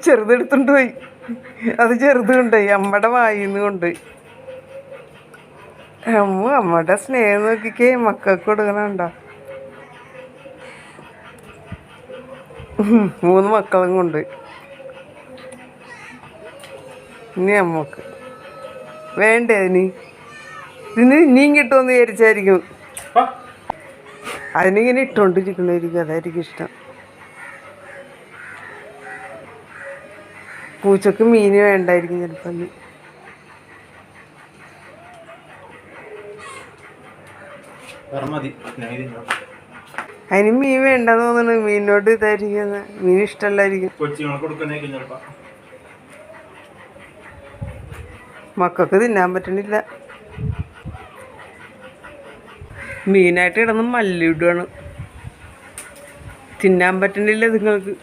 ചെറുതെടുത്തോണ്ട് പോയി. അത് ചെറുത് കൊണ്ടുപോയി, അമ്മയുടെ വായിന്ന് കൊണ്ടുപോയി. അമ്മയുടെ സ്നേഹം നോക്കിക്കേ, മക്കൾക്ക് കൊടുക്കണുണ്ടോ. 3 മക്കളും കൊണ്ട്. ഇനി അമ്മക്ക് വേണ്ടേ ഇതിന് ഇനിയും കിട്ടുമെന്ന് വിചാരിച്ചായിരിക്കും. അതിനിങ്ങനെ ഇട്ടുകൊണ്ടിരിക്കണായിരിക്കും, അതായിരിക്കും ഇഷ്ടം. പൂച്ചക്ക് മീന് വേണ്ടായിരിക്കും ചിലപ്പോൾ. അതിന് മീൻ വേണ്ടെന്ന് തോന്നുന്നു. മീനിനോട് ഇതായിരിക്കും, മീൻ ഇഷ്ടമല്ലായിരിക്കും. മക്കൾക്ക് തിന്നാൻ പറ്റണില്ല. മീനായിട്ട് കിടന്ന് മല്ലിടുകയാണ്. തിന്നാൻ പറ്റണില്ല നിങ്ങൾക്ക്.